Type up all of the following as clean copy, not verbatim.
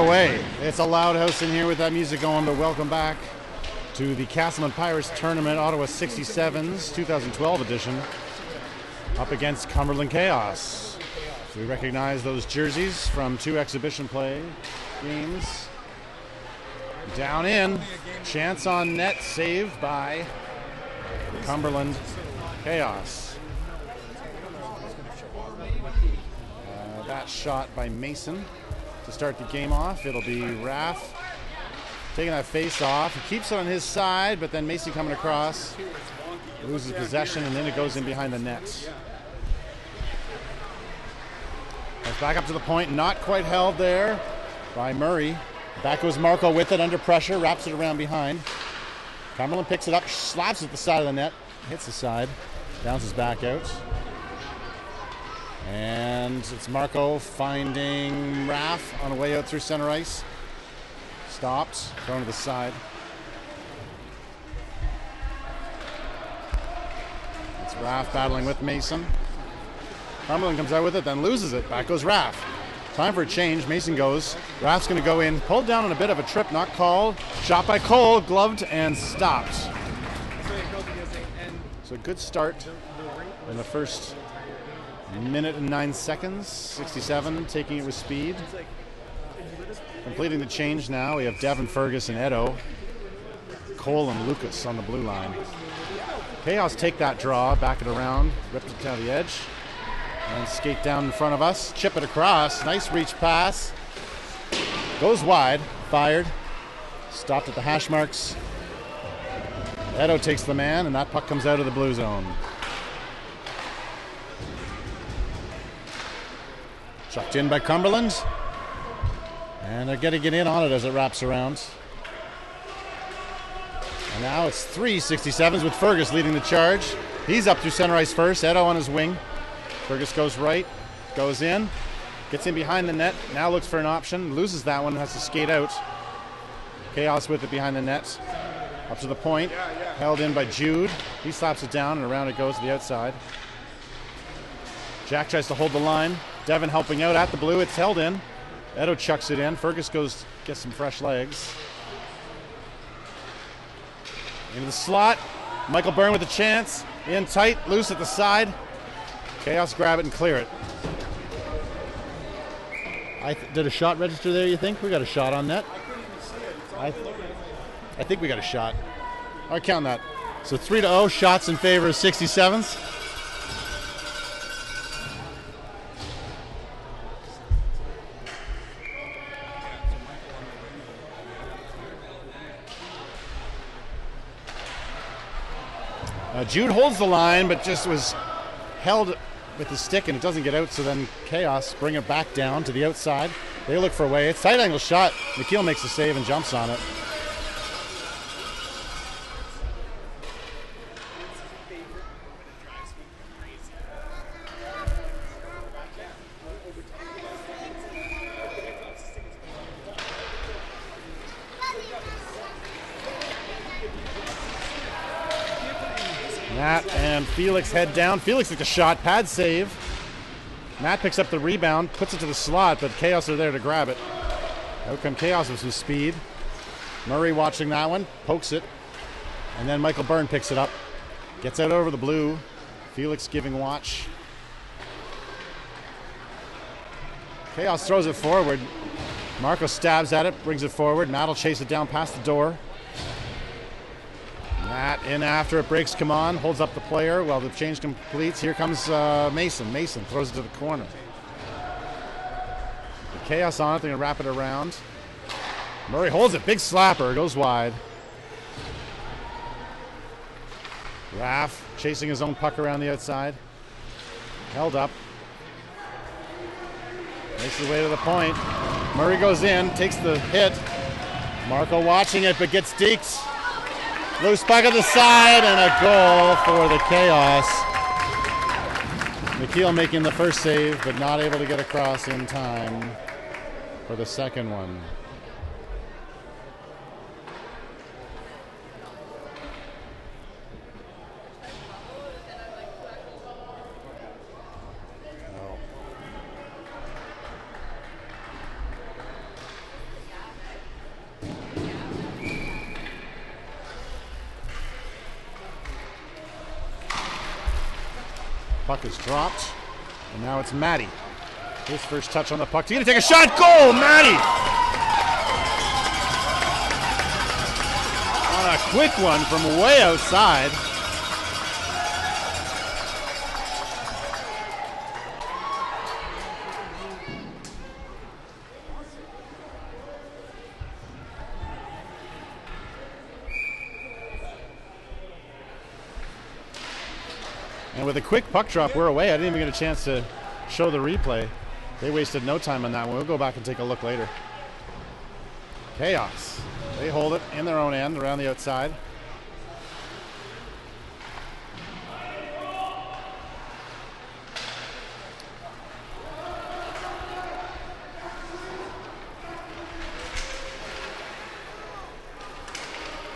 away. It's a loud house in here with that music going, but welcome back to the Castleman Pirates Tournament, Ottawa 67s, 2012 edition, up against Cumberland Chaos. So we recognize those jerseys from 2 exhibition play games. Down in, chance on net, saved by Cumberland Chaos. That shot by Mason to start the game off. It'll be Raff taking that face off. He keeps it on his side, but then Mason coming across, loses possession, and then it goes in behind the net. That's back up to the point, not quite held there by Murray. Back goes Marco with it under pressure, wraps it around behind. Cumberland picks it up, slaps it at the side of the net, hits the side, bounces back out. And it's Marco finding Raff on the way out through center ice. Stopped, thrown to the side. It's Raff battling with Mason. Cumberland comes out with it, then loses it. Back goes Raff. Time for a change. Mason goes. Raff's going to go in. Pulled down on a bit of a trip, not called. Shot by Cole, gloved and stopped. So a good start in the first minute and 9 seconds. 67, taking it with speed. Completing the change now, we have Devin, Fergus, and Edo. Cole and Lucas on the blue line. Chaos take that draw, back it around, rip it down the edge. And skate down in front of us, chip it across, nice reach pass. Goes wide, fired, stopped at the hash marks. Edo takes the man, and that puck comes out of the blue zone. Chucked in by Cumberland. And they're getting it in on it as it wraps around. And now it's 3 67s with Fergus leading the charge. He's up through center ice first, Edo on his wing. Fergus goes right, goes in, gets in behind the net, now looks for an option, loses that one, has to skate out. Chaos with it behind the net, up to the point, held in by Jude. He slaps it down and around it goes to the outside. Jack tries to hold the line. Devin helping out at the blue, it's held in. Edo chucks it in, Fergus goes, gets some fresh legs. Into the slot, Michael Byrne with a chance, in tight, loose at the side. Chaos grab it and clear it. Did a shot register there, you think? We got a shot on net. I think we got a shot. I'll count that. So 3-0, shots in favor of 67s. Jude holds the line, but just was held with the stick and it doesn't get out, so then Chaos bring it back down to the outside. They look for a way. It's tight angle shot. McKeel makes the save and jumps on it. Matt and Felix head down. Felix took a shot, pad save. Matt picks up the rebound, puts it to the slot, but Chaos are there to grab it. Out come Chaos with some speed. Murray watching that one, pokes it. And then Michael Byrne picks it up. Gets out over the blue. Felix giving watch. Chaos throws it forward. Marco stabs at it, brings it forward. Matt will chase it down past the door. Matt in after it, breaks, come on, holds up the player while the change completes. Here comes Mason. Mason throws it to the corner. The Chaos on it, they're going to wrap it around. Murray holds it, big slapper, goes wide. Raff chasing his own puck around the outside. Held up. Makes his way to the point. Murray goes in, takes the hit. Marco watching it, but gets deked. Loose puck on the side and a goal for the Chaos. McKeel making the first save, but not able to get across in time for the second one. Puck is dropped, and now it's Matty. His first touch on the puck. He's going to take a shot. Goal, Matty! On a quick one from way outside. And with a quick puck drop, we're away. I didn't even get a chance to show the replay. They wasted no time on that one. We'll go back and take a look later. Chaos. They hold it in their own end around the outside.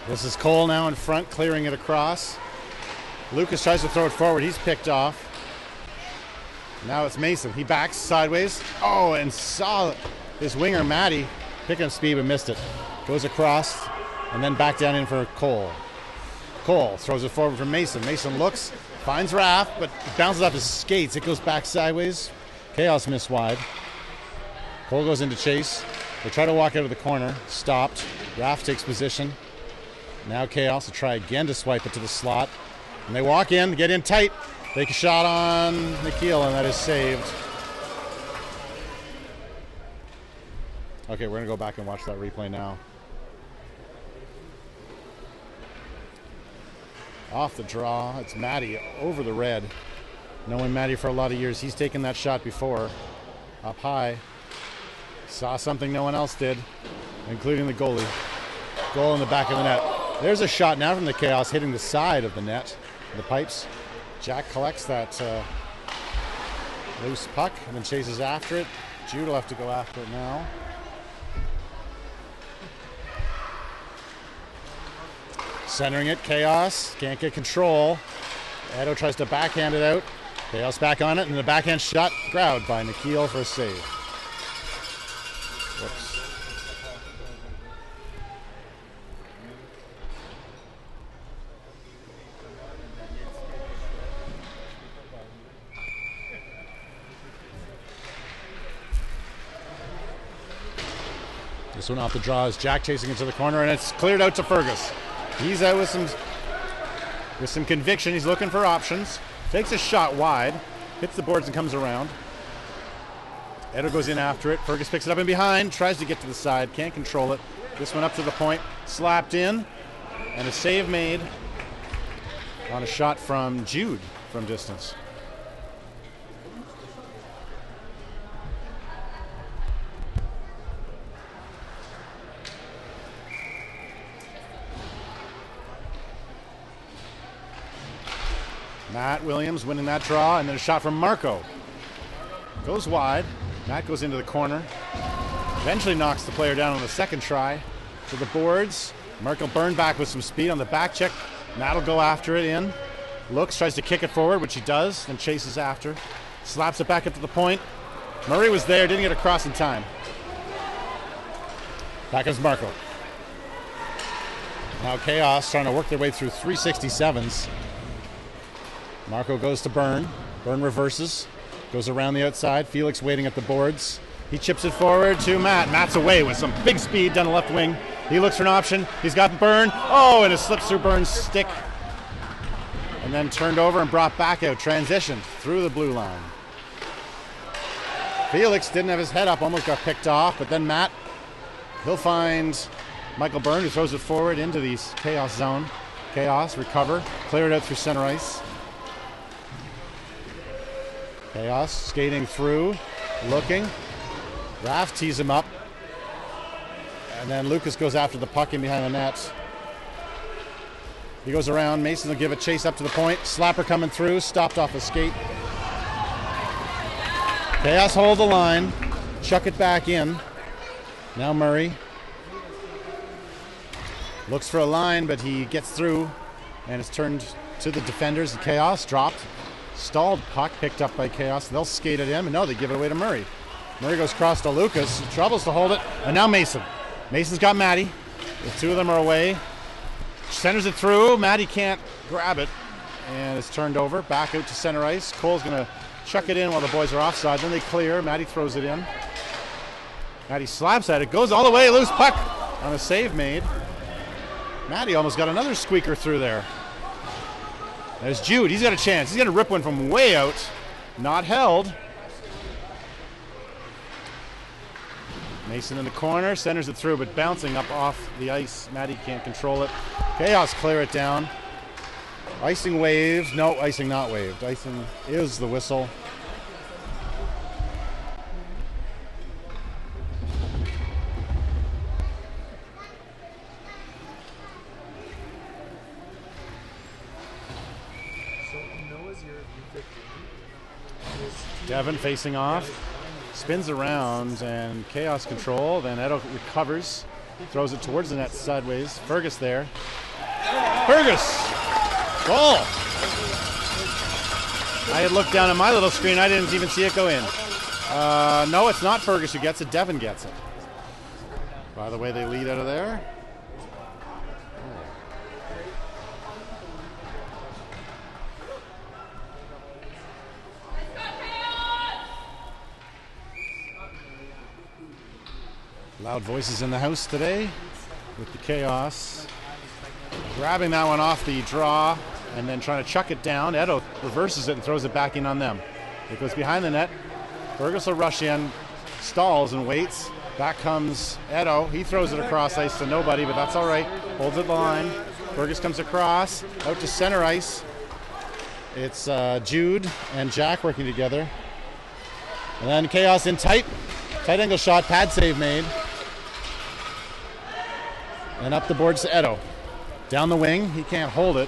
This is Cole now in front, clearing it across. Lucas tries to throw it forward. He's picked off. Now it's Mason. He backs sideways. Oh, and saw his winger, Matty, picking up speed but missed it. Goes across and then back down in for Cole. Cole throws it forward from Mason. Mason looks, finds Raff, but bounces off his skates. It goes back sideways. Chaos missed wide. Cole goes into chase. They try to walk out of the corner. Stopped. Raff takes position. Now Chaos will try again to swipe it to the slot. And they walk in, get in tight. Take a shot on Nikhil, and that is saved. Okay, we're going to go back and watch that replay now. Off the draw, it's Matty over the red. Knowing Matty for a lot of years, he's taken that shot before. Up high. Saw something no one else did, including the goalie. Goal in the back of the net. There's a shot now from the Chaos hitting the side of the net, the pipes. Jack collects that loose puck and then chases after it. Jude will have to go after it now. Centering it, Chaos. Can't get control. Edo tries to backhand it out. Chaos back on it, and the backhand shot grabbed by Nikhil for a save. Whoops. This one off the draw is Jack chasing into the corner, and it's cleared out to Fergus. He's out with some conviction. He's looking for options. Takes a shot wide, hits the boards and comes around. Edo goes in after it. Fergus picks it up in behind, tries to get to the side, can't control it. This one up to the point, slapped in, and a save made on a shot from Jude from distance. Matt Williams winning that draw, and then a shot from Marco. Goes wide. Matt goes into the corner. Eventually knocks the player down on the second try. To the boards. Marco burned back with some speed on the back check. Matt will go after it in. Looks, tries to kick it forward, which he does, then chases after. Slaps it back up to the point. Murray was there, didn't get across in time. Back comes Marco. Now Chaos trying to work their way through 367s. Marco goes to Byrne. Byrne reverses. Goes around the outside. Felix waiting at the boards. He chips it forward to Matt. Matt's away with some big speed down the left wing. He looks for an option. He's got Byrne. Oh, and it slips through Byrne's stick. And then turned over and brought back out. Transitioned through the blue line. Felix didn't have his head up. Almost got picked off. But then Matt, he'll find Michael Byrne, who throws it forward into the Chaos zone. Chaos, recover. Clear it out through center ice. Chaos skating through, looking. Raff tees him up. And then Lucas goes after the puck in behind the net. He goes around. Mason will give a chase up to the point. Slapper coming through, stopped off a skate. Chaos hold the line, chuck it back in. Now Murray looks for a line, but he gets through and it's turned to the defenders. Chaos dropped. Stalled puck picked up by Chaos. They'll skate it in, and no, they give it away to Murray. Murray goes across to Lucas, troubles to hold it, and now Mason. Mason's got Matty. The two of them are away. Centers it through. Matty can't grab it. and it's turned over. Back out to center ice. Cole's going to chuck it in while the boys are offside. Then they clear. Maddie throws it in. Maddie slaps at it. Goes all the way. Loose puck on a save made. Maddie almost got another squeaker through there. There's Jude. He's got a chance. He's going to rip one from way out. Not held. Mason in the corner. Centers it through, but bouncing up off the ice. Maddie can't control it. Chaos clear it down. Icing waved. No, icing not waved. Icing is the whistle. Devin facing off. Spins around and Chaos control. Then Edo recovers. Throws it towards the net sideways. Fergus there. Fergus! Goal! I had looked down at my little screen. I didn't even see it go in. No, it's not Fergus who gets it. Devin gets it. By the way, they lead out of there. Loud voices in the house today with the Chaos. Grabbing that one off the draw and then trying to chuck it down. Edo reverses it and throws it back in on them. It goes behind the net. Fergus will rush in, stalls and waits. Back comes Edo. He throws it across ice to nobody, but that's all right. Holds it the line. Fergus comes across, out to center ice. It's Jude and Jack working together. And then Chaos in tight. Tight angle shot, pad save made. And up the boards to Edo. Down the wing, he can't hold it.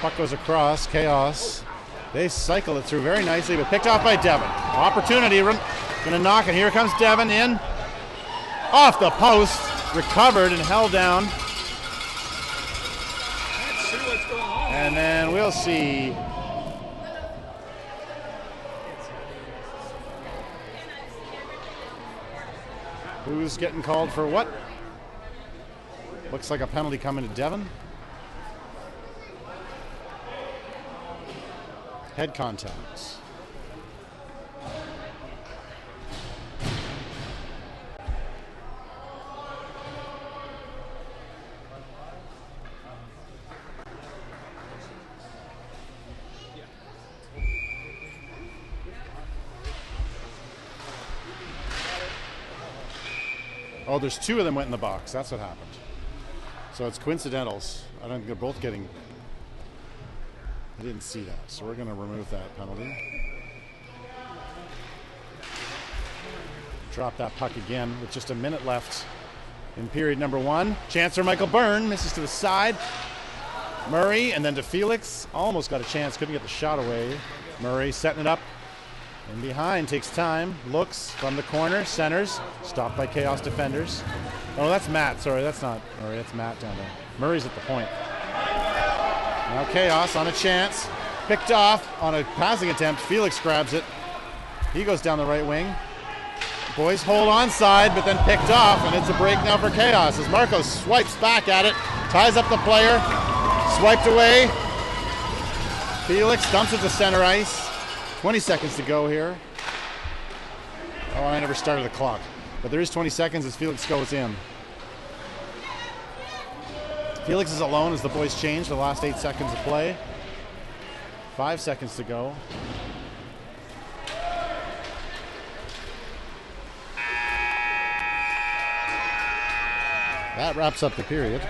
Puck goes across, Chaos. They cycle it through very nicely, but picked off by Devin. Opportunity, gonna knock it. Here comes Devin in. Off the post, recovered and held down. And then we'll see. Who's getting called for what? Looks like a penalty coming to Devin. Head contact. Oh, there's two of them went in the box. That's what happened. So it's coincidentals. I don't think they're both getting... I didn't see that, so we're going to remove that penalty. Drop that puck again with just a minute left in period number one. Chance for Michael Byrne. Misses to the side. Murray, and then to Felix. Almost got a chance. Couldn't get the shot away. Murray setting it up. In behind, takes time, looks from the corner, centers, stopped by Chaos defenders. Oh, that's Matt. Sorry, that's not Murray. That's Matt down there. Murray's at the point. Now Chaos on a chance. Picked off on a passing attempt. Felix grabs it. He goes down the right wing. Boys hold onside, but then picked off, and it's a break now for Chaos as Marco swipes back at it, ties up the player, swiped away. Felix dumps it to center ice. 20 seconds to go here. Oh, I never started the clock. But there is 20 seconds as Felix goes in. Felix is alone as the boys change the last 8 seconds of play. 5 seconds to go. That wraps up the period.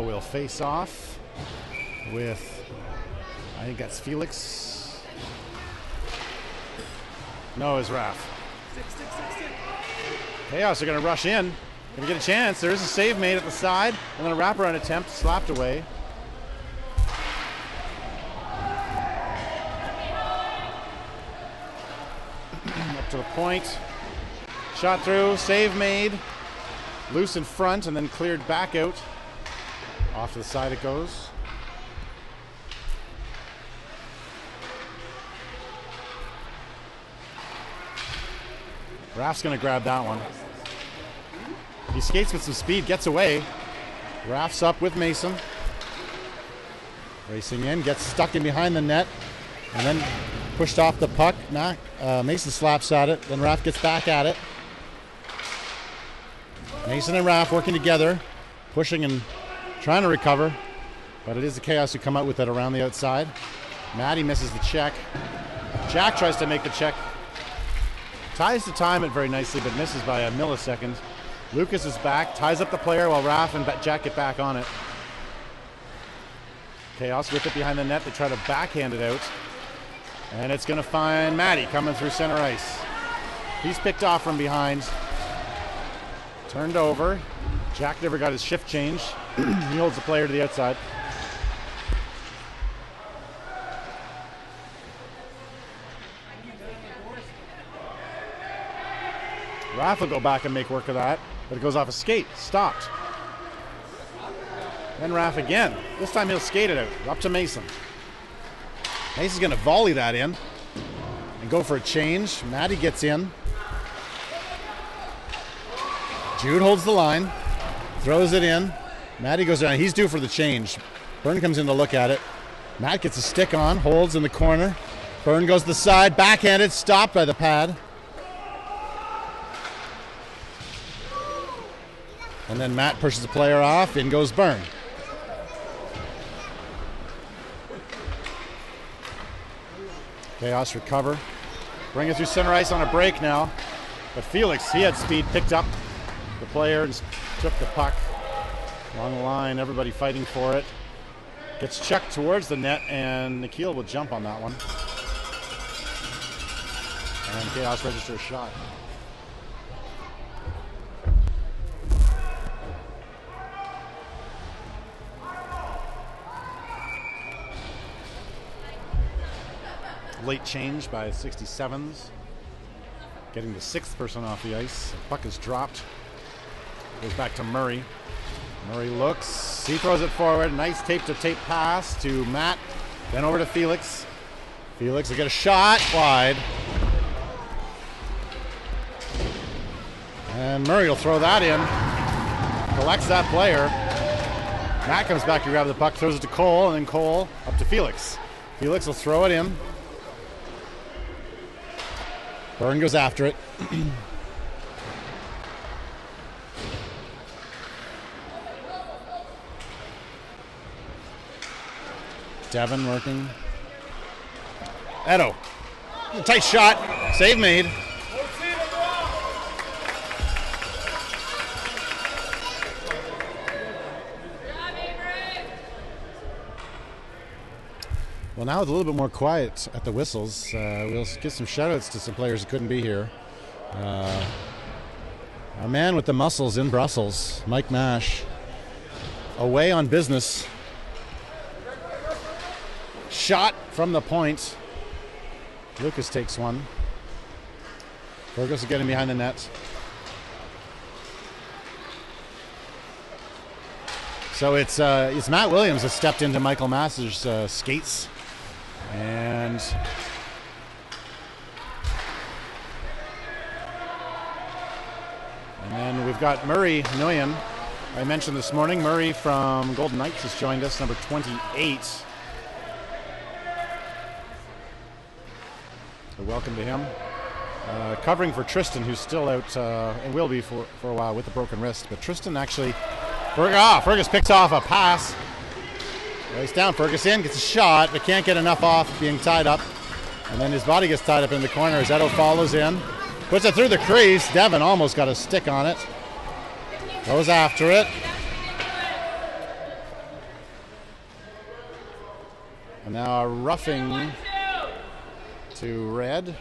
will face off with, I think that's Felix. No, it's Raph. Chaos are going to rush in. Going to get a chance. There is a save made at the side. And then a wraparound attempt slapped away. Up to the point. Shot through. Save made. Loose in front and then cleared back out. Off to the side it goes. Raph's going to grab that one. He skates with some speed, gets away. Raph's up with Mason. Racing in, gets stuck in behind the net, and then pushed off the puck. Mason slaps at it, then Raph gets back at it. Mason and Raph working together, pushing and trying to recover, but it is the Chaos who come out with it around the outside. Maddie misses the check. Jack tries to make the check. Ties to time it very nicely, but misses by a millisecond. Lucas is back, ties up the player while Raph and Jack get back on it. Chaos with it behind the net. They try to backhand it out. And it's going to find Maddie coming through center ice. He's picked off from behind. Turned over. Jack never got his shift change. He holds the player to the outside. Raph will go back and make work of that, but it goes off a skate. Stopped. Then Raph again. This time he'll skate it out. Up to Mason. Mason's going to volley that in and go for a change. Maddie gets in. Jude holds the line. Throws it in. Maddie goes down. He's due for the change. Byrne comes in to look at it. Matt gets a stick on. Holds in the corner. Byrne goes to the side. Backhanded. Stopped by the pad. And then Matt pushes the player off. In goes Byrne. Chaos recover. Bring it through center ice on a break now. But Felix, he had speed, picked up the player and took the puck along the line. Everybody fighting for it. Gets chucked towards the net, and Nikhil will jump on that one. And Chaos registers a shot. Late change by 67s. Getting the sixth person off the ice. The puck is dropped. Goes back to Murray. Murray looks. He throws it forward. Nice tape-to-tape pass to Matt. Then over to Felix. Felix will get a shot wide. And Murray will throw that in. Collects that player. Matt comes back to grab the puck. Throws it to Cole. And then Cole up to Felix. Felix will throw it in. Byrne goes after it. Devin working. Edo. A tight shot. Save made. Well, now it's a little bit more quiet at the whistles. We'll give some shout-outs to some players who couldn't be here. Our man with the muscles in Brussels, Mike Mash, away on business. Shot from the point. Lucas takes one. Burgos is getting behind the net. So it's Matt Williams that stepped into Michael Mass's skates. And then we've got Murray Nguyen. I mentioned this morning, Murray from Golden Knights has joined us, number 28. So welcome to him. Covering for Tristan, who's still out and will be for a while with a broken wrist. But Tristan actually, Fergus picks off a pass. Race down, Ferguson gets a shot, but can't get enough off being tied up. And then his body gets tied up in the corner as Edo follows in. Puts it through the crease. Devin almost got a stick on it. Goes after it. And now a roughing to red.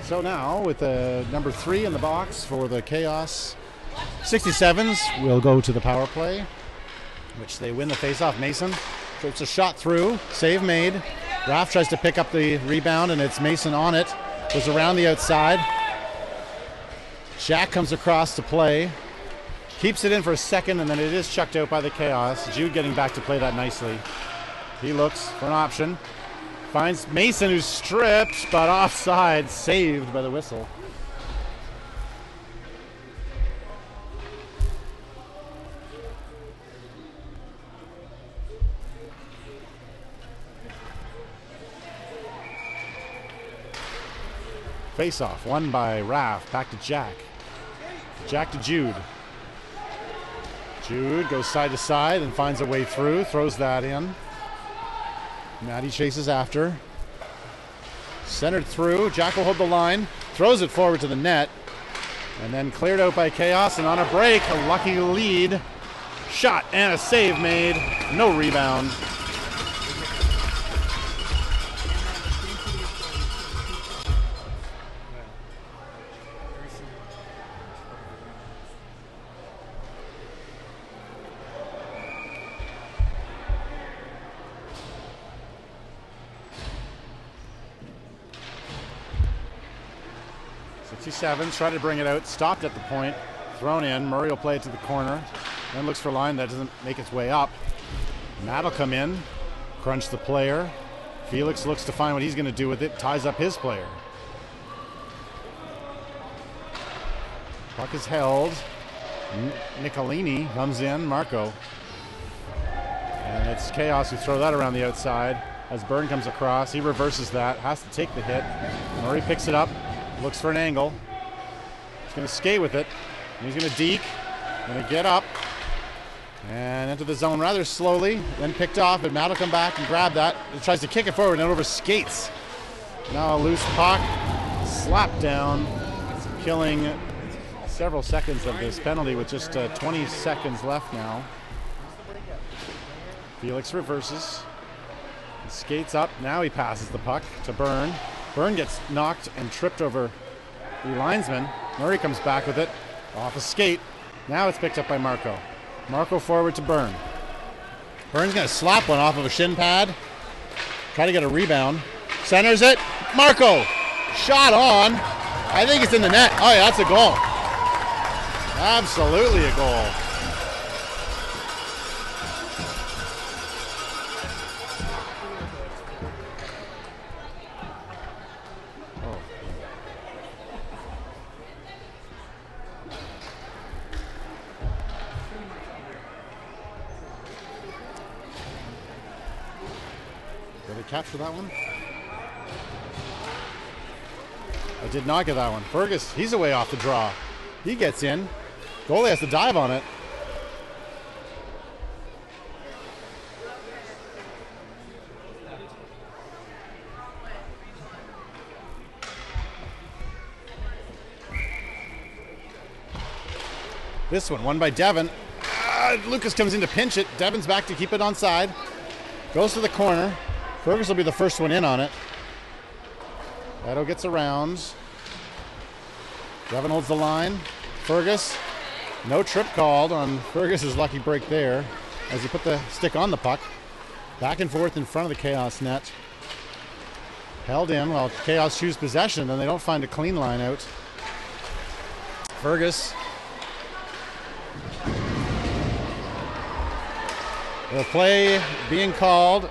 So now with the number 3 in the box for the Chaos 67s, we'll go to the power play, which they win the face-off. Mason, so it's a shot through, save made. Raff tries to pick up the rebound, and it's Mason on it. Goes around the outside. Jack comes across to play. Keeps it in for a second, and then it is chucked out by the Chaos. Jude getting back to play that nicely. He looks for an option. Finds Mason, who's stripped, but offside, saved by the whistle. Face off, won by Raff. Back to Jack. Jack to Jude. Jude goes side to side and finds a way through, throws that in. Maddie chases after. Centered through. Jack will hold the line. Throws it forward to the net. And then cleared out by Chaos. And on a break, a lucky lead. Shot and a save made. No rebound. Sevens, try to bring it out, stopped at the point, thrown in. Murray will play it to the corner, then looks for a line that doesn't make its way up. Matt will come in, crunch the player. Felix looks to find what he's going to do with it, ties up his player. Puck is held. Nicolini comes in, Marco. And it's Chaos who throw that around the outside. As Byrne comes across, he reverses that, has to take the hit. Murray picks it up. Looks for an angle. He's going to skate with it. And he's going to deke. Going to get up. And enter the zone rather slowly. Then picked off, but Matt will come back and grab that. He tries to kick it forward and over skates. Now a loose puck. Slap down. Killing several seconds of this penalty with just 20 seconds left now. Felix reverses. He skates up. Now he passes the puck to Byrne. Byrne gets knocked and tripped over the linesman. Murray comes back with it. Off a skate. Now it's picked up by Marco. Marco forward to Byrne. Byrne's going to slap one off of a shin pad. Try to get a rebound. Centers it. Marco! Shot on. I think it's in the net. Oh yeah, that's a goal. Absolutely a goal. Capture that one? I did not get that one. Fergus, he's away off the draw. He gets in. Goalie has to dive on it. This one, won by Devon. Lucas comes in to pinch it. Devon's back to keep it onside. Goes to the corner. Fergus will be the first one in on it. Edo gets around. Devon holds the line. Fergus, no trip called on Fergus's lucky break there as he put the stick on the puck. Back and forth in front of the Chaos net. Held in while Chaos choose possession, and they don't find a clean line out. Fergus. The play being called.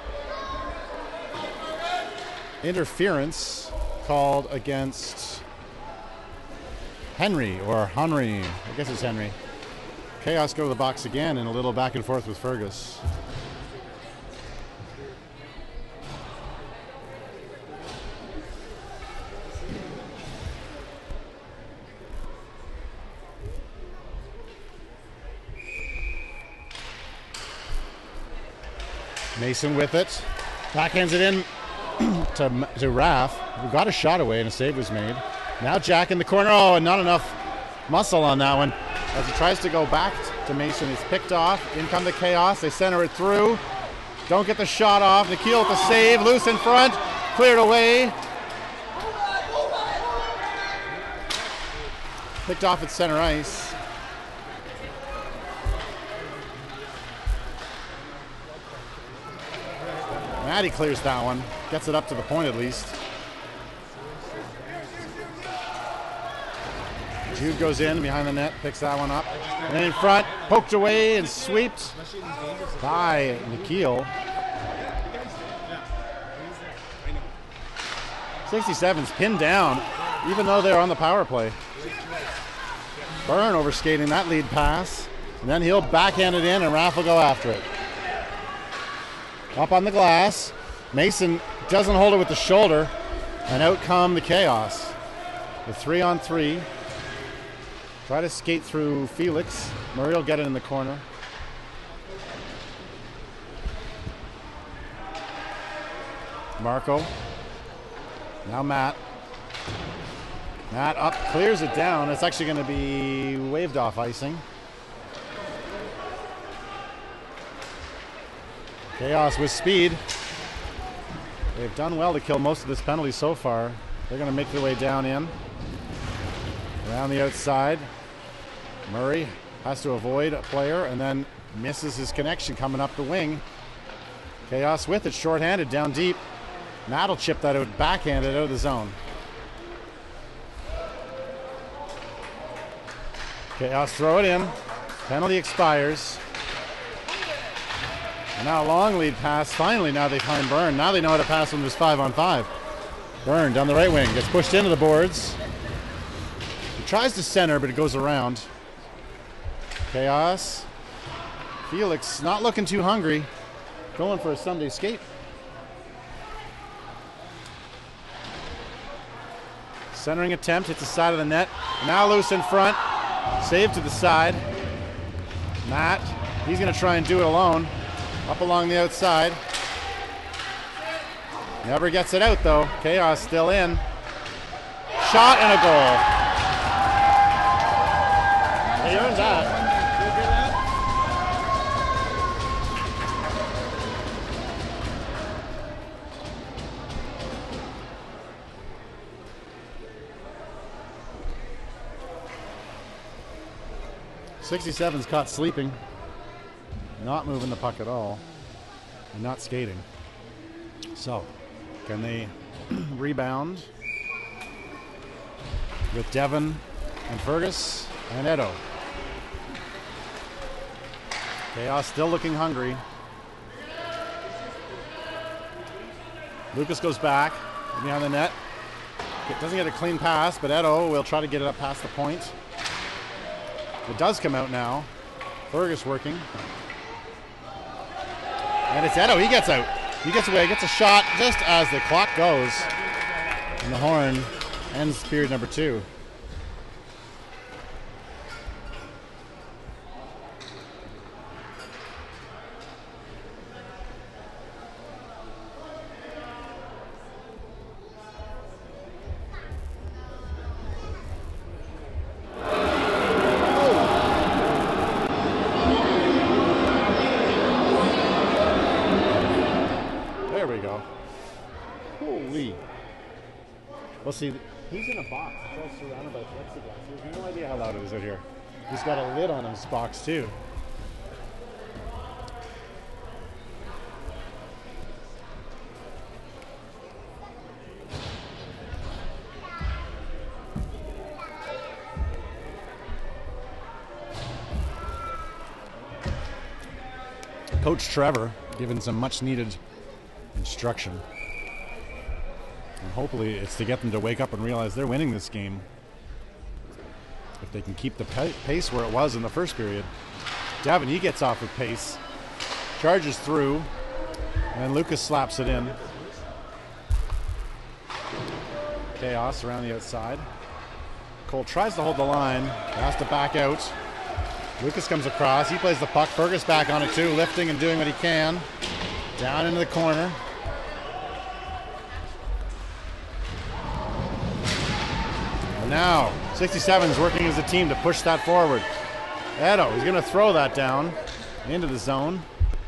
Interference called against Henry, or Henry. I guess it's Henry. Chaos go to the box again and a little back and forth with Fergus. Mason with it. Backhands it in. to Raff, who got a shot away and a save was made. Now Jack in the corner. Oh, and not enough muscle on that one. As he tries to go back to Mason, he's picked off. In come the Chaos. They center it through. Don't get the shot off. Nikhil with the save. Loose in front. Cleared away. Picked off at center ice. Maddie clears that one. Gets it up to the point at least. Jude goes in behind the net, picks that one up. And then in front, poked away and swept by Nikhil. 67's pinned down, even though they're on the power play. Byrne overskating that lead pass. And then he'll backhand it in and Raff will go after it. Up on the glass. Mason doesn't hold it with the shoulder. And out come the Chaos. The 3-on-3. Try to skate through Felix. Murray will get it in the corner. Marco. Now Matt. Matt up, clears it down. It's actually going to be waved off icing. Chaos with speed. They've done well to kill most of this penalty so far. They're going to make their way down in. Around the outside. Murray has to avoid a player and then misses his connection coming up the wing. Chaos with it, shorthanded, down deep. Matt will chip that out, backhanded out of the zone. Chaos throw it in. Penalty expires. And now a long lead pass. Finally, now they find Byrne. Now they know how to pass when there's 5-on-5. Byrne down the right wing. Gets pushed into the boards. He tries to center, but it goes around. Chaos. Felix not looking too hungry. Going for a Sunday skate. Centering attempt. Hits the side of the net. Now loose in front. Save to the side. Matt. He's going to try and do it alone. Up along the outside. Never gets it out though. Chaos still in. Shot and a goal. They earned that. 67's caught sleeping. Not moving the puck at all. And not skating. So, can they rebound with Devon and Fergus and Edo? Chaos still looking hungry. Lucas goes back behind the net. Doesn't get a clean pass, but Edo will try to get it up past the point. It does come out now. Fergus working. And it's Edo. He gets out. He gets away. Gets a shot just as the clock goes. And the horn ends period number 2. See, he's in a box. It's all surrounded by plexiglass. There's no idea how loud it is out here. He's got a lid on his box too. Coach Trevor giving some much needed instruction. And hopefully it's to get them to wake up and realize they're winning this game. If they can keep the pace where it was in the first period. Devin, he gets off with pace. Charges through. And Lucas slaps it in. Chaos around the outside. Cole tries to hold the line. Has to back out. Lucas comes across. He plays the puck. Fergus back on it too. Lifting and doing what he can. Down into the corner. And now 67's working as a team to push that forward. Edo, he's going to throw that down into the zone.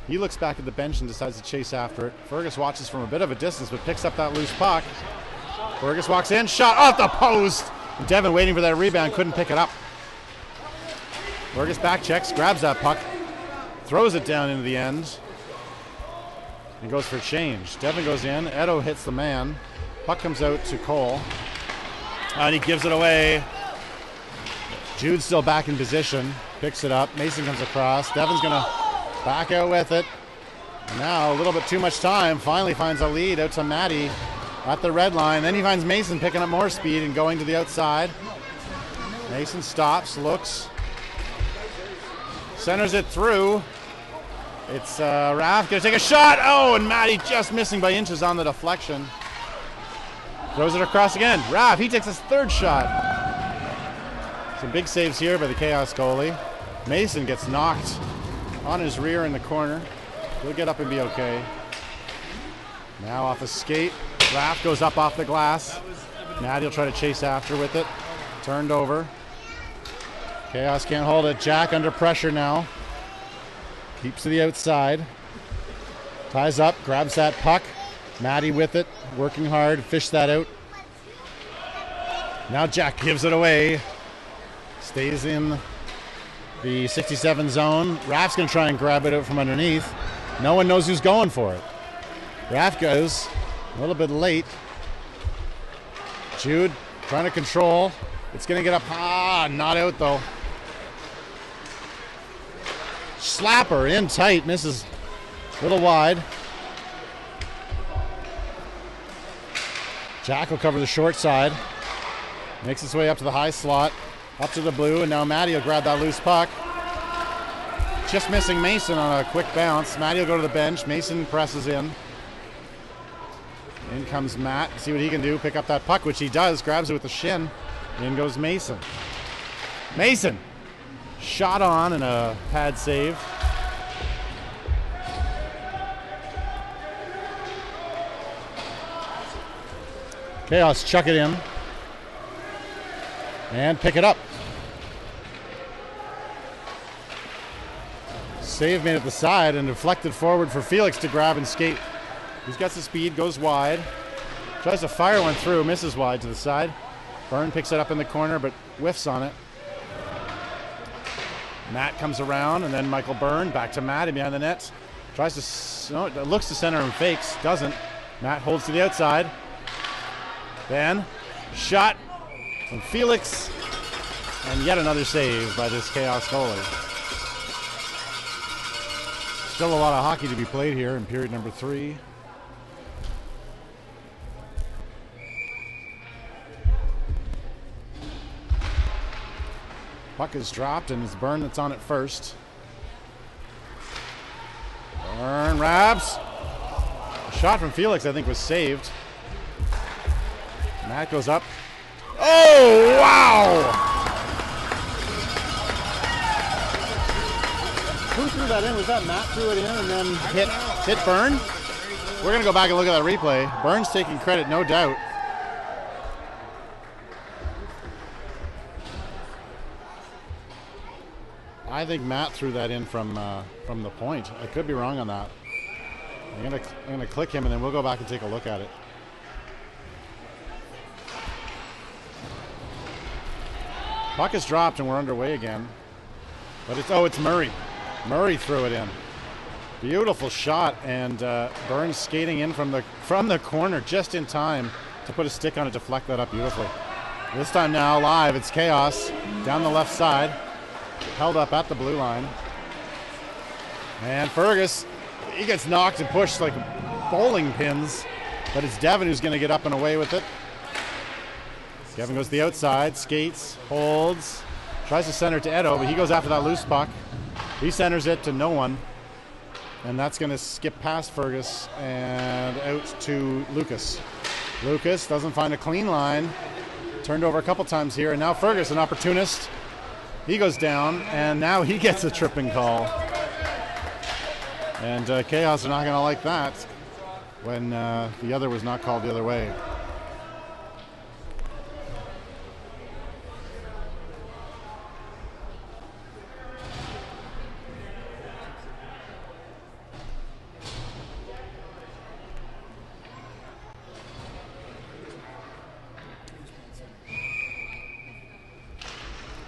He looks back at the bench and decides to chase after it. Fergus watches from a bit of a distance but picks up that loose puck. Fergus walks in, shot off the post. And Devin waiting for that rebound, couldn't pick it up. Fergus back checks, grabs that puck, throws it down into the end, and goes for a change. Devin goes in, Edo hits the man. Puck comes out to Cole, and he gives it away. Jude's still back in position, picks it up. Mason comes across. Devin's going to back out with it. Now a little bit too much time. Finally finds a lead out to Matty at the red line. Then he finds Mason picking up more speed and going to the outside. Mason stops, looks, centers it through. It's Raph going to take a shot. Oh, and Matty just missing by inches on the deflection. Throws it across again. Raph, he takes his third shot. Some big saves here by the Chaos goalie. Mason gets knocked on his rear in the corner. He'll get up and be okay. Now off a skate. Raph goes up off the glass. Matty will try to chase after with it. Turned over. Chaos can't hold it. Jack under pressure now. Keeps to the outside. Ties up, grabs that puck. Matty with it, working hard, fish that out. Now Jack gives it away. Stays in the 67 zone. Raph's going to try and grab it out from underneath. No one knows who's going for it. Raph goes a little bit late. Jude trying to control. It's going to get up. Not out though. Slapper in tight, misses a little wide. Jack will cover the short side. Makes its way up to the high slot. Up to the blue, and now Matty will grab that loose puck. Just missing Mason on a quick bounce. Matty will go to the bench. Mason presses in. In comes Matt. See what he can do. Pick up that puck, which he does. Grabs it with the shin. In goes Mason. Mason! Shot on and a pad save. Chaos chuck it in. And pick it up. Save made at the side and deflected forward for Felix to grab and skate. He's got the speed, goes wide. Tries to fire one through, misses wide to the side. Byrne picks it up in the corner but whiffs on it. Matt comes around and then Michael Byrne back to Matt behind the net. Tries to, looks to center and fakes, doesn't. Matt holds to the outside. Then, shot from Felix, and yet another save by this Chaos goalie. Still a lot of hockey to be played here in period number 3. Puck is dropped, and it's Byrne that's on it first. Byrne grabs. A shot from Felix, I think, was saved. Matt goes up. Oh, wow! Who threw that in? Was that Matt threw it in and then hit Byrne? We're going to go back and look at that replay. Byrne's taking credit, no doubt. I think Matt threw that in from the point. I could be wrong on that. I'm gonna click him and then we'll go back and take a look at it. Puck is dropped and we're underway again. But it's Murray. Murray threw it in. Beautiful shot, and Burns skating in from the corner just in time to put a stick on it, deflect that up beautifully. This time now live, it's Chaos down the left side, held up at the blue line. And Fergus, he gets knocked and pushed like bowling pins, but it's Devin who's going to get up and away with it. Devin goes to the outside, skates, holds, tries to center to Edo, but he goes after that loose puck. He centers it to no one, and that's going to skip past Fergus and out to Lucas. Lucas doesn't find a clean line, turned over a couple times here, and now Fergus, an opportunist, he goes down, and now he gets a tripping call. And Chaos are not going to like that when the other was not called the other way.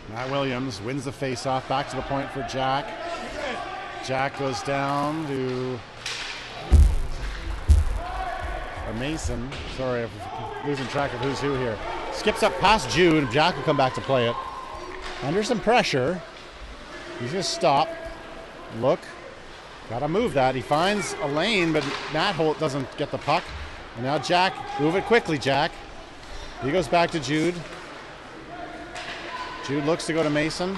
Matt Williams wins the face-off. Back to the point for Jack. Jack goes down to Mason. Sorry, I'm losing track of who's who here. Skips up past Jude. Jack will come back to play it. Under some pressure. He's going to stop. Look. Got to move that. He finds a lane, but Matt Holt doesn't get the puck. And now Jack, move it quickly, Jack. He goes back to Jude. Jude looks to go to Mason.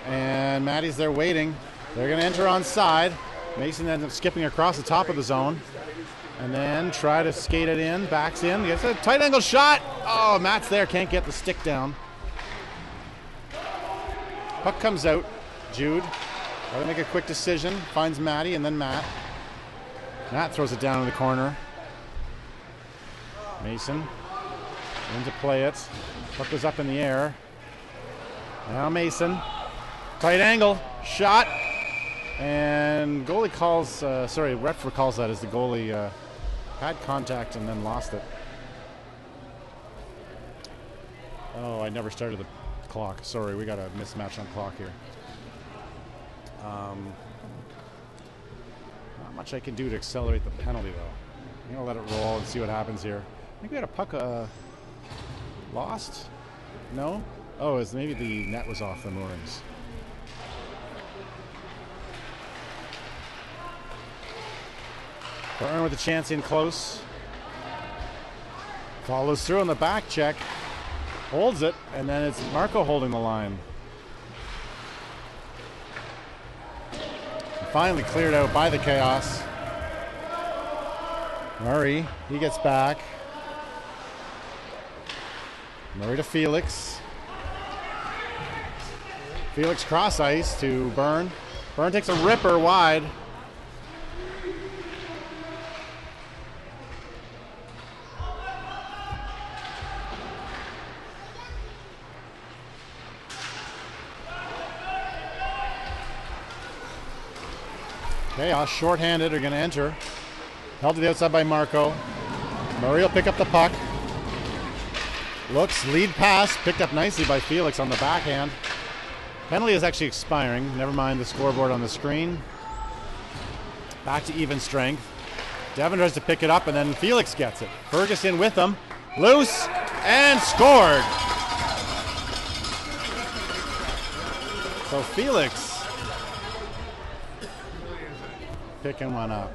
And Matty's there waiting. They're going to enter on side. Mason ends up skipping across the top of the zone. And then try to skate it in. Backs in. Gets a tight angle shot. Oh, Matt's there. Can't get the stick down. Puck comes out. Jude. Got to make a quick decision. Finds Matty and then Matt. Matt throws it down in the corner. Mason. In to play it. Puck goes up in the air. Now Mason. Tight angle. Shot. And goalie calls, ref recalls that as the goalie had contact and then lost it. Oh, I never started the clock. Sorry, we got a mismatch on clock here. Not much I can do to accelerate the penalty, though. I'm going to let it roll and see what happens here. I think we had a puck lost? No? Oh, it's maybe the net was off the moorings. Byrne with a chance in close. Follows through on the back check. Holds it, and then it's Marco holding the line. Finally cleared out by the Chaos. Murray, he gets back. Murray to Felix. Felix cross ice to Byrne. Byrne takes a ripper wide. Chaos, short-handed, are going to enter. Held to the outside by Marco. Murray will pick up the puck. Looks, lead pass, picked up nicely by Felix on the backhand. Penalty is actually expiring. Never mind the scoreboard on the screen. Back to even strength. Devon tries to pick it up, and then Felix gets it. Ferguson with him. Loose, and scored. So Felix picking one up.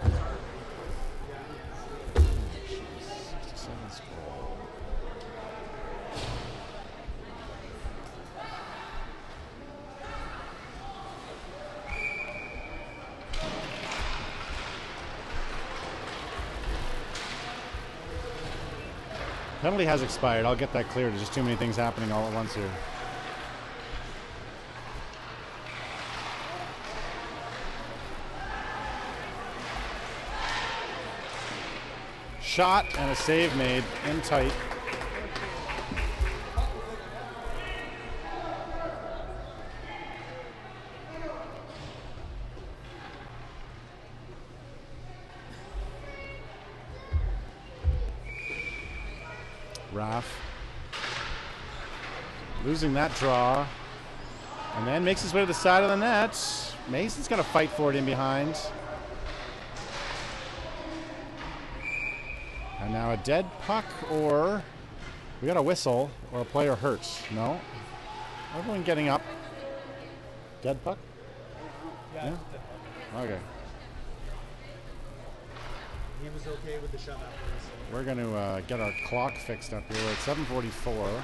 Penalty has expired. I'll get that cleared. There's just too many things happening all at once here. Shot and a save made in tight. Raff losing that draw, and then makes his way to the side of the net. Mason's going to fight for it in behind. And now a dead puck, or we got a whistle, or a player hurts. No? Everyone getting up. Dead puck? Yeah? Okay. He was okay with the shutout. We're going to get our clock fixed up here. We're at 7:44.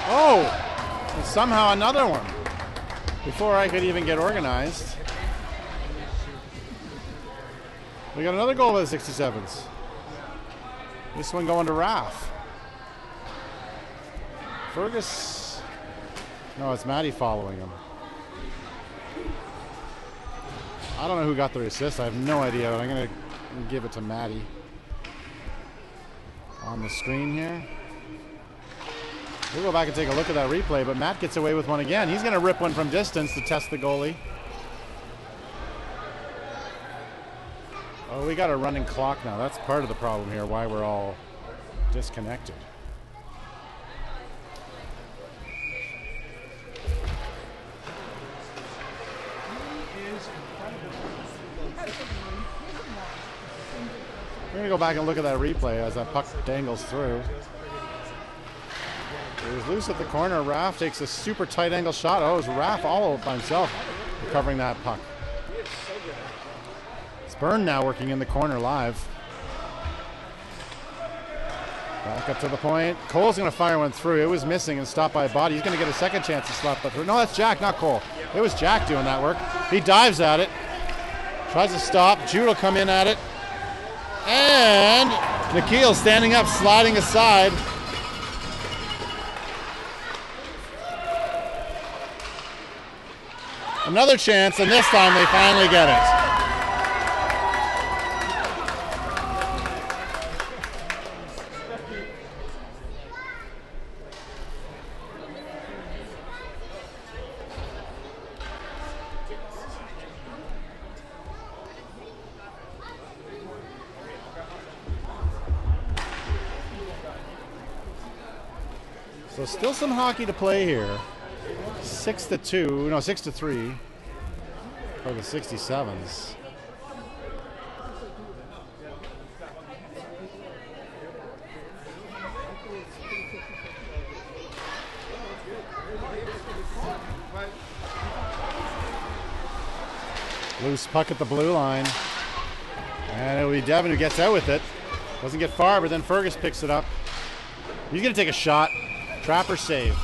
Oh! And somehow another one. Before I could even get organized. We got another goal by the 67s. This one going to Raff. Fergus. No, it's Matty following him. I don't know who got the assist. I have no idea, but I'm going to give it to Matty. On the screen here. We'll go back and take a look at that replay, but Matt gets away with one again. He's going to rip one from distance to test the goalie. Oh, we got a running clock now. That's part of the problem here, why we're all disconnected. We're going to go back and look at that replay as that puck dangles through. It was loose at the corner. Raff takes a super tight angle shot. Oh, it was Raff all by himself recovering that puck. It's Byrne now working in the corner live. Back up to the point. Cole's going to fire one through. It was missing and stopped by a body. He's going to get a second chance to slap that through. No, that's Jack, not Cole. It was Jack doing that work. He dives at it. Tries to stop. Jude will come in at it. And Nikhil standing up, sliding aside. Another chance, and this time they finally get it. So still some hockey to play here. 6-2, no, 6-3 for the 67s. Loose puck at the blue line. And it'll be Devin who gets out with it. Doesn't get far, but then Fergus picks it up. He's going to take a shot. Trapper save.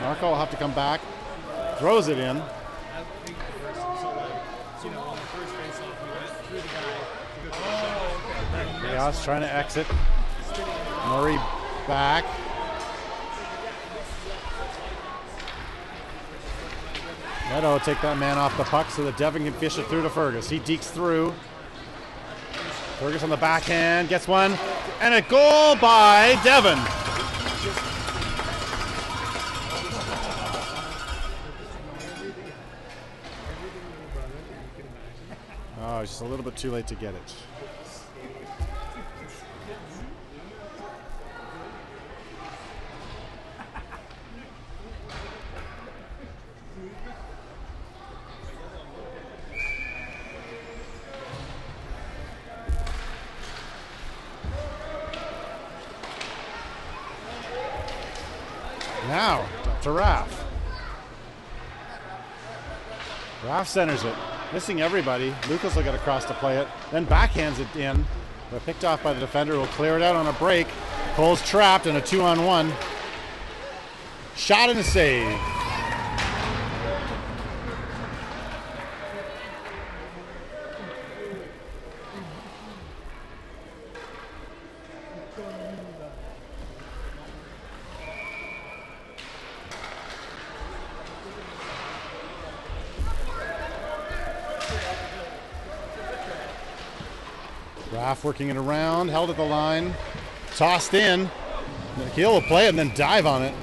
Marco will have to come back. Throws it in. Chaos trying to exit. Murray back. Neto will take that man off the puck so that Devin can fish it through to Fergus. He dekes through. Fergus on the backhand, gets one, and a goal by Devin. Oh, it's just a little bit too late to get it. Now, to Raff. Raff centers it, missing everybody. Lucas will get across to play it, then backhands it in. But picked off by the defender, will clear it out on a break. Cole's trapped in a 2-on-1. Shot and a save. Raff working it around, held at the line, tossed in. Nikhil will play it and then dive on it.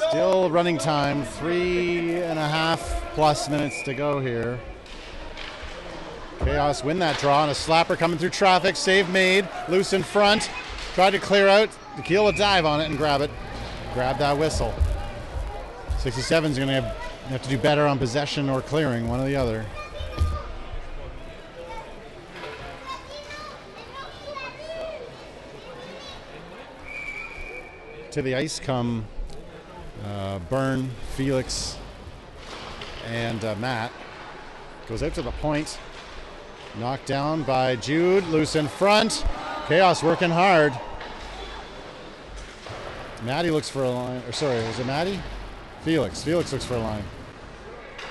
Still running time, 3.5+ minutes to go here. Chaos win that draw, and a slapper coming through traffic, save made, loose in front, tried to clear out. Nikhil will dive on it and grab it. Grab that whistle. 67's going to have to do better on possession or clearing, one or the other. To the ice come Byrne, Felix, and Matt. Goes out to the point. Knocked down by Jude, loose in front. Chaos working hard. Matty looks for a line, or sorry, was it Matty? Felix looks for a line.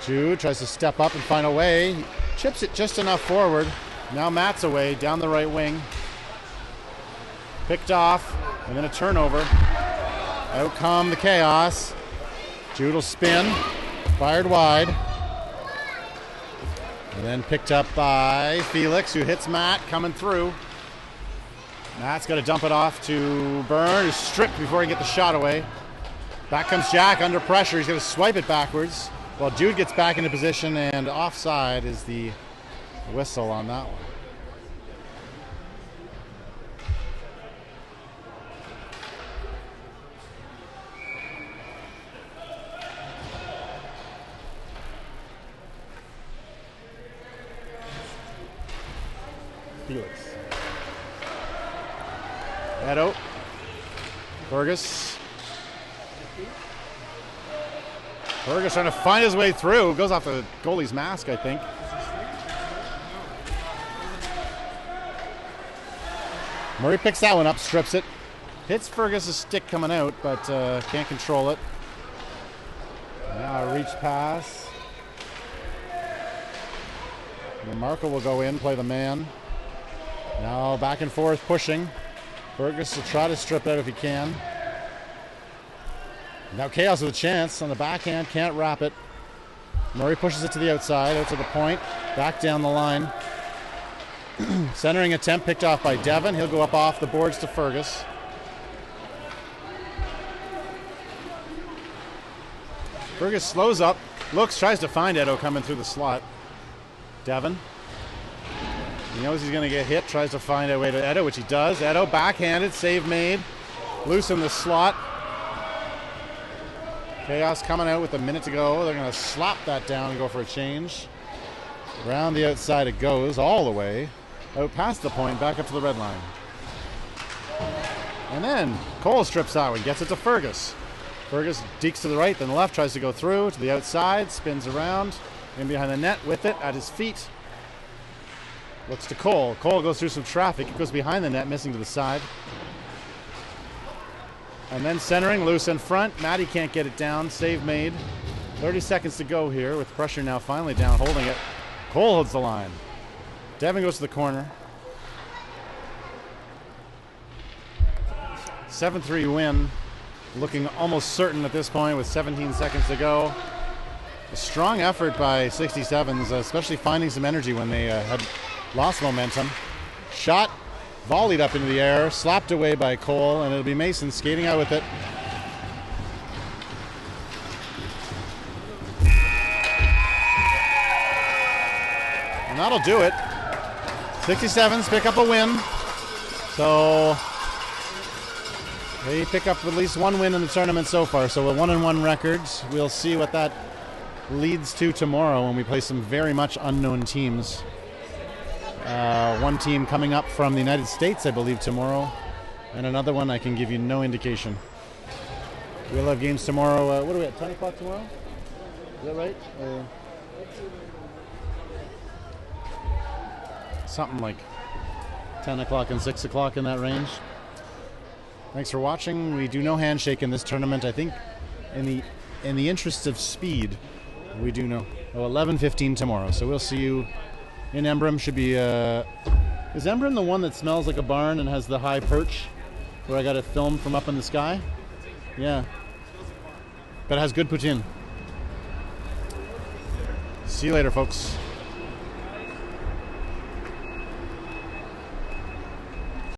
Jude tries to step up and find a way. Chips it just enough forward. Now Matt's away, down the right wing. Picked off, and then a turnover. Out come the Chaos. Jude will spin. Fired wide. And then picked up by Felix, who hits Matt coming through. Matt's got to dump it off to Byrne, who's stripped before he can get the shot away. Back comes Jack under pressure. He's going to swipe it backwards. Well, Jude gets back into position, and offside is the whistle on that one. Felix. Edo. Fergus. Fergus trying to find his way through. Goes off the goalie's mask, I think. Murray picks that one up, strips it. Hits Fergus' stick coming out, but can't control it. Now a reach pass. And Marco will go in, play the man. Now back and forth pushing. Fergus will try to strip out if he can. Now Chaos with a chance on the backhand, can't wrap it. Murray pushes it to the outside, out to the point, back down the line. Centering attempt picked off by Devon. He'll go up off the boards to Fergus. Fergus slows up, looks, tries to find Edo coming through the slot. Devon. He knows he's going to get hit, tries to find a way to Edo, which he does. Edo backhanded, save made. Loose in the slot. Chaos coming out with a minute to go. They're going to slap that down and go for a change. Around the outside it goes, all the way. Out past the point, back up to the red line. And then Cole strips that one, gets it to Fergus. Fergus dekes to the right, then the left, tries to go through to the outside, spins around, in behind the net with it at his feet. Looks to Cole. Cole goes through some traffic. It goes behind the net, missing to the side. And then centering, loose in front. Matty can't get it down. Save made. 30 seconds to go here with pressure now finally down, holding it. Cole holds the line. Devon goes to the corner. 7-3 win. Looking almost certain at this point with 17 seconds to go. A strong effort by 67s, especially finding some energy when they had lost momentum. Shot, volleyed up into the air, slapped away by Cole, and it'll be Mason skating out with it. And that'll do it. 67s pick up a win. So they pick up at least one win in the tournament so far. So a 1-1 record. We'll see what that leads to tomorrow when we play some very much unknown teams. One team coming up from the United States, I believe, tomorrow, and another one I can give you no indication. We'll have games tomorrow. What are we at, 10 o'clock tomorrow? Is that right? Something like 10 o'clock and 6 o'clock in that range. Thanks for watching. We do no handshake in this tournament. I think in the interest of speed, we do know. 11:15 tomorrow. So we'll see you in Embrun. Should be is Embrun the one that smells like a barn and has the high perch where I got it filmed from up in the sky? Yeah. But it has good poutine. See you later, folks.